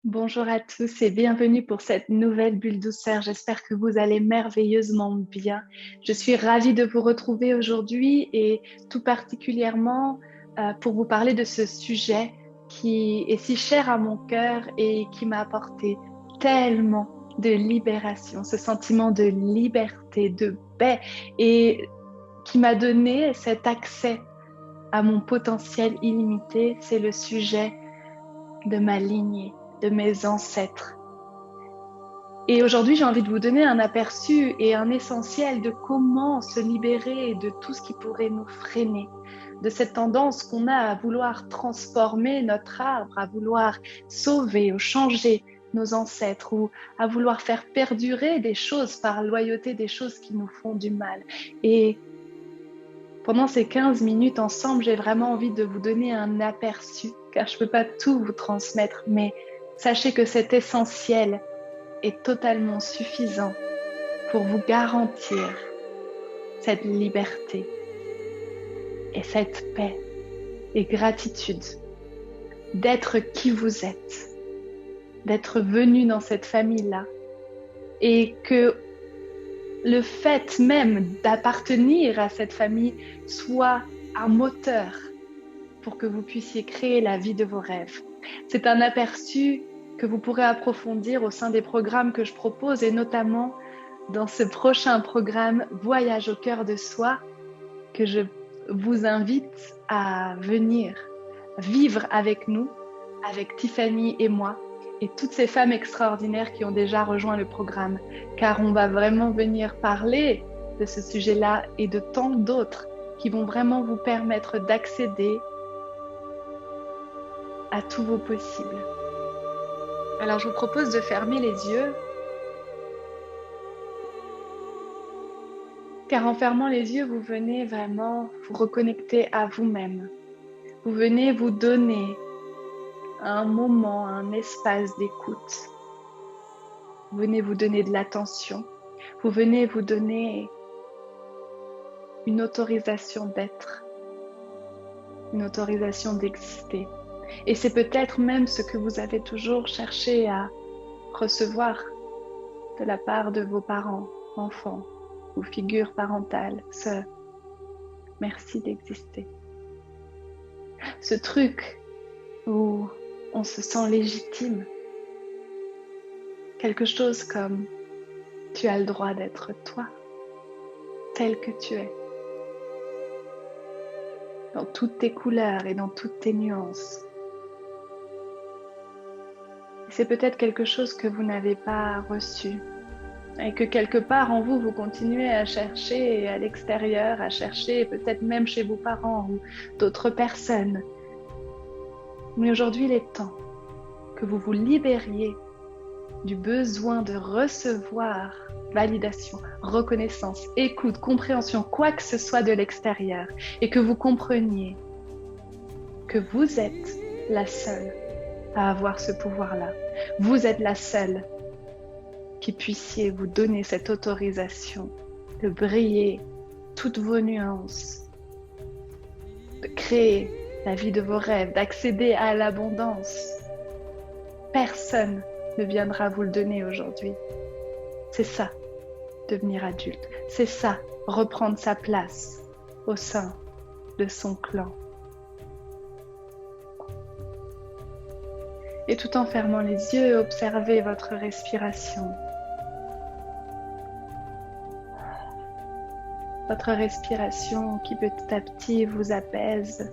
Bonjour à tous et bienvenue pour cette nouvelle bulle douceur. J'espère que vous allez merveilleusement bien. Je suis ravie de vous retrouver aujourd'hui et tout particulièrement pour vous parler de ce sujet qui est si cher à mon cœur et qui m'a apporté tellement de libération, ce sentiment de liberté, de paix et qui m'a donné cet accès à mon potentiel illimité. C'est le sujet de ma lignée, de mes ancêtres. Et aujourd'hui, j'ai envie de vous donner un aperçu et un essentiel de comment se libérer de tout ce qui pourrait nous freiner, de cette tendance qu'on a à vouloir transformer notre arbre, à vouloir sauver ou changer nos ancêtres ou à vouloir faire perdurer des choses par loyauté, des choses qui nous font du mal. Et pendant ces 15 minutes ensemble, j'ai vraiment envie de vous donner un aperçu, car je ne peux pas tout vous transmettre, mais sachez que cet essentiel est totalement suffisant pour vous garantir cette liberté et cette paix et gratitude d'être qui vous êtes, d'être venu dans cette famille-là et que le fait même d'appartenir à cette famille soit un moteur pour que vous puissiez créer la vie de vos rêves. C'est un aperçu que vous pourrez approfondir au sein des programmes que je propose et notamment dans ce prochain programme Voyage au cœur de soi que je vous invite à venir vivre avec nous, avec Tiffany et moi et toutes ces femmes extraordinaires qui ont déjà rejoint le programme, car on va vraiment venir parler de ce sujet-là et de tant d'autres qui vont vraiment vous permettre d'accéder à tous vos possibles. Alors je vous propose de fermer les yeux, car en fermant les yeux, vous venez vraiment vous reconnecter à vous-même. Vous venez vous donner un moment, un espace d'écoute. Vous venez vous donner de l'attention. Vous venez vous donner une autorisation d'être, une autorisation d'exister. Et c'est peut-être même ce que vous avez toujours cherché à recevoir de la part de vos parents, enfants ou figures parentales, sœurs. Merci d'exister. Ce truc où on se sent légitime. Quelque chose comme tu as le droit d'être toi, tel que tu es. Dans toutes tes couleurs et dans toutes tes nuances. C'est peut-être quelque chose que vous n'avez pas reçu et que quelque part en vous, vous continuez à chercher à l'extérieur, à chercher peut-être même chez vos parents ou d'autres personnes. Mais aujourd'hui, il est temps que vous vous libériez du besoin de recevoir validation, reconnaissance, écoute, compréhension, quoi que ce soit de l'extérieur et que vous compreniez que vous êtes la seule à avoir ce pouvoir-là. Vous êtes la seule qui puissiez vous donner cette autorisation de briller toutes vos nuances, de créer la vie de vos rêves, d'accéder à l'abondance. Personne ne viendra vous le donner aujourd'hui. C'est ça, devenir adulte. C'est ça, reprendre sa place au sein de son clan. Et tout en fermant les yeux, observez votre respiration. Votre respiration qui petit à petit vous apaise.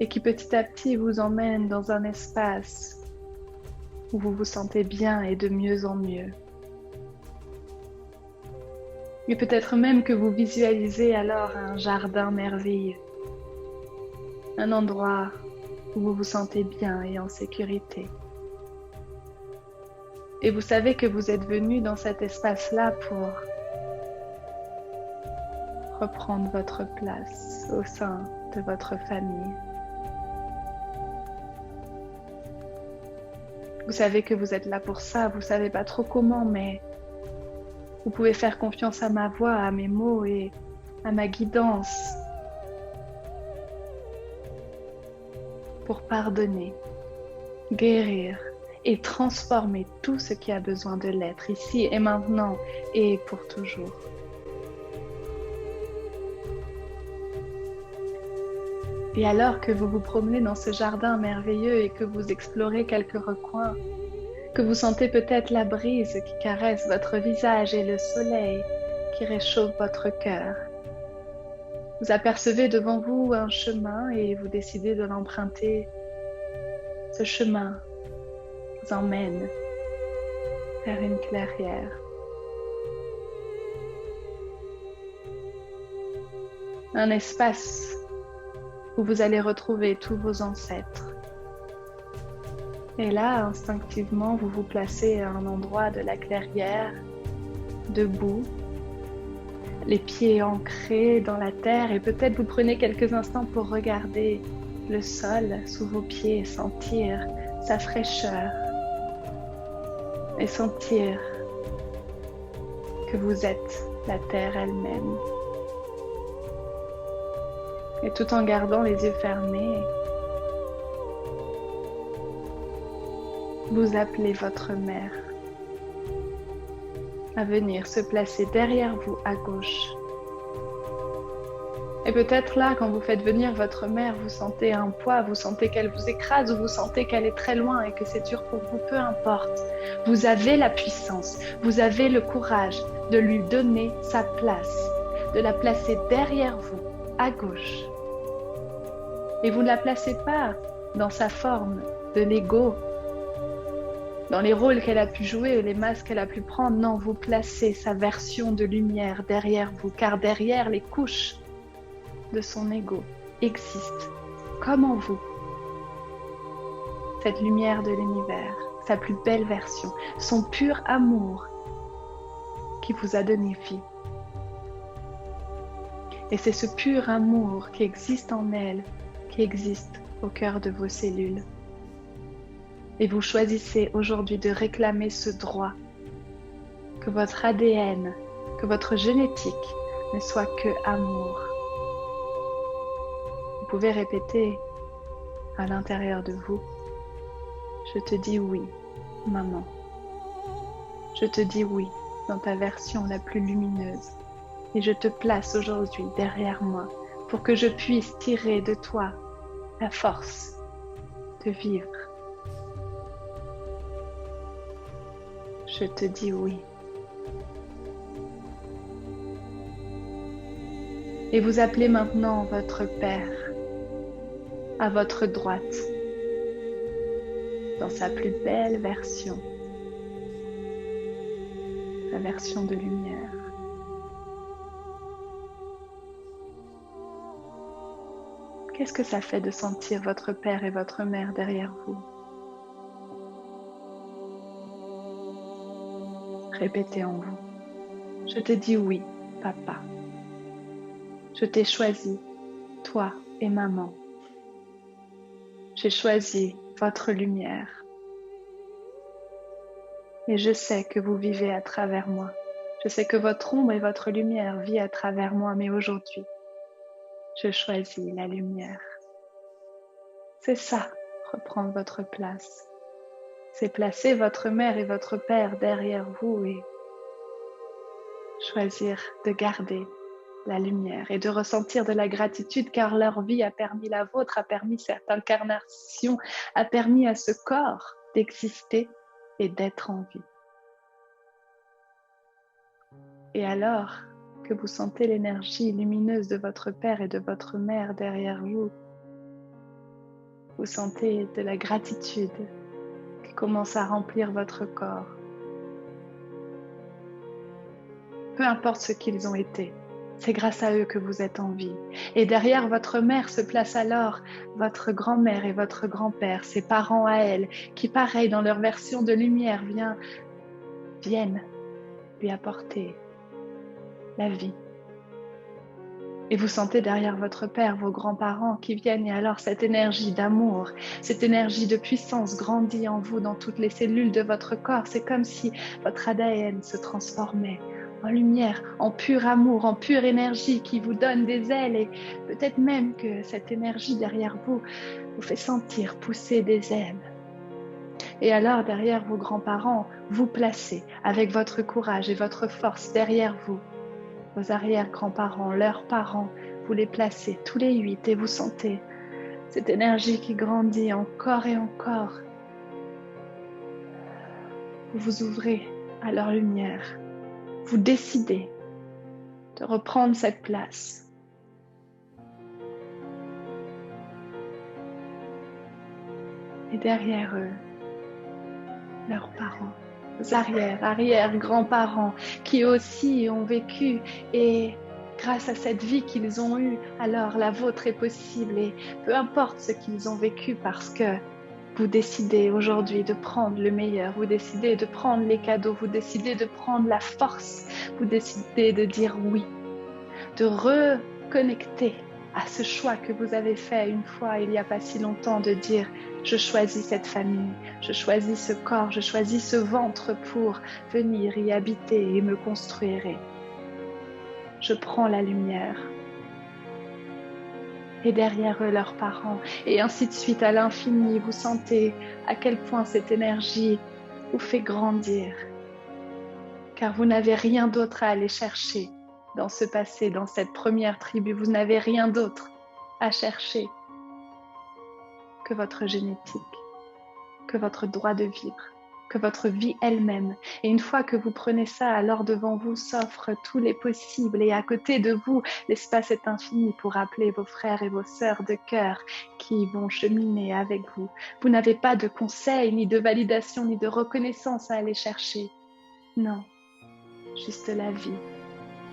Et qui petit à petit vous emmène dans un espace où vous vous sentez bien et de mieux en mieux. Et peut-être même que vous visualisez alors un jardin merveilleux. Un endroit où vous vous sentez bien et en sécurité. Et vous savez que vous êtes venu dans cet espace-là pour reprendre votre place au sein de votre famille. Vous savez que vous êtes là pour ça, vous ne savez pas trop comment, mais vous pouvez faire confiance à ma voix, à mes mots et à ma guidance. pour pardonner, guérir et transformer tout ce qui a besoin de l'être ici et maintenant et pour toujours. Et alors que vous vous promenez dans ce jardin merveilleux et que vous explorez quelques recoins, que vous sentez peut-être la brise qui caresse votre visage et le soleil qui réchauffe votre cœur, vous apercevez devant vous un chemin et vous décidez de l'emprunter. Ce chemin vous emmène vers une clairière. Un espace où vous allez retrouver tous vos ancêtres. Et là, instinctivement, vous vous placez à un endroit de la clairière, debout, les pieds ancrés dans la terre, et peut-être vous prenez quelques instants pour regarder le sol sous vos pieds et sentir sa fraîcheur et sentir que vous êtes la terre elle-même. Et tout en gardant les yeux fermés, vous appelez votre mère à venir se placer derrière vous à gauche. Et peut-être là, quand vous faites venir votre mère, vous sentez un poids, vous sentez qu'elle vous écrase ou vous sentez qu'elle est très loin et que c'est dur pour vous, peu importe. Vous avez la puissance, vous avez le courage de lui donner sa place, de la placer derrière vous, à gauche. Et vous ne la placez pas dans sa forme de l'ego, dans les rôles qu'elle a pu jouer ou les masques qu'elle a pu prendre. Non, vous placez sa version de lumière derrière vous, car derrière les couches de son ego existe, comme en vous, cette lumière de l'univers, sa plus belle version, son pur amour qui vous a donné vie. Et c'est ce pur amour qui existe en elle, qui existe au cœur de vos cellules. Et vous choisissez aujourd'hui de réclamer ce droit, que votre ADN, que votre génétique ne soit que amour. Vous pouvez répéter à l'intérieur de vous: je te dis oui, maman. Je te dis oui dans ta version la plus lumineuse. Et je te place aujourd'hui derrière moi pour que je puisse tirer de toi la force de vivre. Je te dis oui. Et vous appelez maintenant votre Père à votre droite, dans sa plus belle version, la version de lumière. Qu'est-ce que ça fait de sentir votre père et votre mère derrière vous? Répétez en vous: je te dis oui, papa. Je t'ai choisi, toi et maman. J'ai choisi votre lumière. Et je sais que vous vivez à travers moi. Je sais que votre ombre et votre lumière vivent à travers moi, mais aujourd'hui, je choisis la lumière. C'est ça, reprendre votre place. C'est placer votre mère et votre père derrière vous et choisir de garder la lumière et de ressentir de la gratitude car leur vie a permis la vôtre, a permis cette incarnation, a permis à ce corps d'exister et d'être en vie. Et alors que vous sentez l'énergie lumineuse de votre père et de votre mère derrière vous, vous sentez de la gratitude qui commence à remplir votre corps. Peu importe ce qu'ils ont été, c'est grâce à eux que vous êtes en vie. Et derrière votre mère se place alors votre grand-mère et votre grand-père, ses parents à elle, qui pareil dans leur version de lumière viennent lui apporter la vie. Et vous sentez derrière votre père vos grands-parents qui viennent et alors cette énergie d'amour, cette énergie de puissance grandit en vous dans toutes les cellules de votre corps. C'est comme si votre ADN se transformait en lumière, en pur amour, en pure énergie qui vous donne des ailes et peut-être même que cette énergie derrière vous vous fait sentir pousser des ailes. Et alors derrière vos grands-parents, vous placez avec votre courage et votre force derrière vous, vos arrière-grands-parents, leurs parents, vous les placez tous les 8 et vous sentez cette énergie qui grandit encore et encore. Vous vous ouvrez à leur lumière. Vous décidez de reprendre cette place. Et derrière eux, leurs parents, vos arrière-grands-parents qui aussi ont vécu et grâce à cette vie qu'ils ont eue, alors la vôtre est possible et peu importe ce qu'ils ont vécu parce que vous décidez aujourd'hui de prendre le meilleur, vous décidez de prendre les cadeaux, vous décidez de prendre la force, vous décidez de dire oui, de reconnecter à ce choix que vous avez fait une fois il n'y a pas si longtemps de dire je choisis cette famille, je choisis ce corps, je choisis ce ventre pour venir y habiter et me construire. Je prends la lumière. Et derrière eux, leurs parents, et ainsi de suite à l'infini. Vous sentez à quel point cette énergie vous fait grandir, car vous n'avez rien d'autre à aller chercher dans ce passé, dans cette première tribu. Vous n'avez rien d'autre à chercher que votre génétique, que votre droit de vivre, que votre vie elle-même. Et une fois que vous prenez ça, alors devant vous s'offrent tous les possibles et à côté de vous, l'espace est infini pour appeler vos frères et vos sœurs de cœur qui vont cheminer avec vous. Vous n'avez pas de conseils, ni de validation, ni de reconnaissance à aller chercher. Non, juste la vie.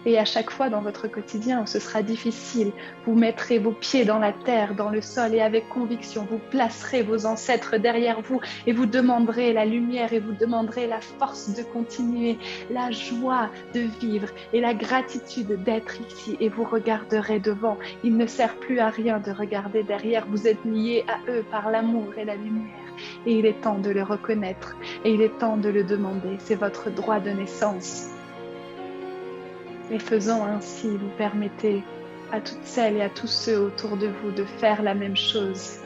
Et à chaque fois dans votre quotidien où ce sera difficile, vous mettrez vos pieds dans la terre, dans le sol et avec conviction, vous placerez vos ancêtres derrière vous et vous demanderez la lumière et vous demanderez la force de continuer, la joie de vivre et la gratitude d'être ici et vous regarderez devant. Il ne sert plus à rien de regarder derrière, vous êtes liés à eux par l'amour et la lumière. Et il est temps de le reconnaître et il est temps de le demander. C'est votre droit de naissance. Et faisant ainsi, vous permettez à toutes celles et à tous ceux autour de vous de faire la même chose.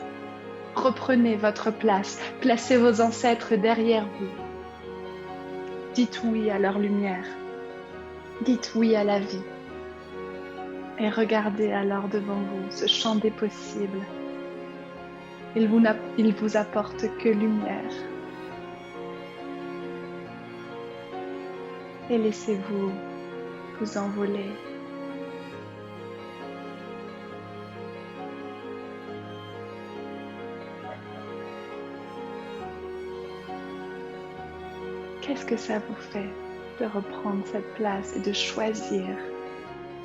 Reprenez votre place, placez vos ancêtres derrière vous. Dites oui à leur lumière, dites oui à la vie. Et regardez alors devant vous ce champ des possibles. Il vous apporte que lumière. Et laissez-vous vous envoler. Qu'est-ce que ça vous fait de reprendre cette place et de choisir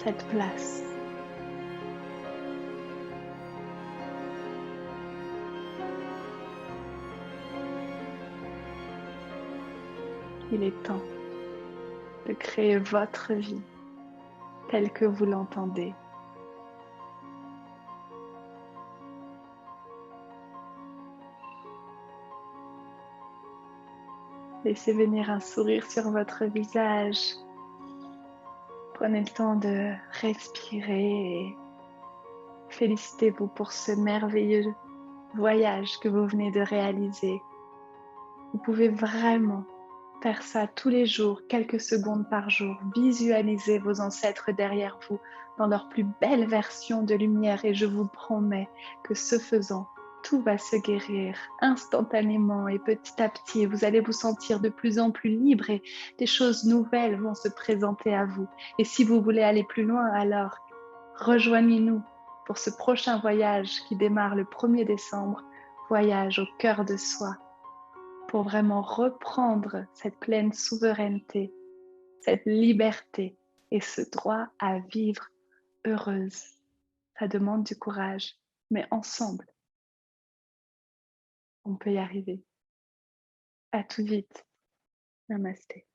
cette place? Il est temps de créer votre vie telle que vous l'entendez. Laissez venir un sourire sur votre visage. Prenez le temps de respirer et félicitez-vous pour ce merveilleux voyage que vous venez de réaliser. Vous pouvez vraiment faire ça tous les jours, quelques secondes par jour. Visualisez vos ancêtres derrière vous dans leur plus belle version de lumière et je vous promets que ce faisant, tout va se guérir instantanément et petit à petit, vous allez vous sentir de plus en plus libre et des choses nouvelles vont se présenter à vous. Et si vous voulez aller plus loin, alors rejoignez-nous pour ce prochain voyage qui démarre le 1er décembre, voyage au cœur de soi, pour vraiment reprendre cette pleine souveraineté, cette liberté et ce droit à vivre heureuse. Ça demande du courage, mais ensemble, on peut y arriver. À tout vite. Namasté.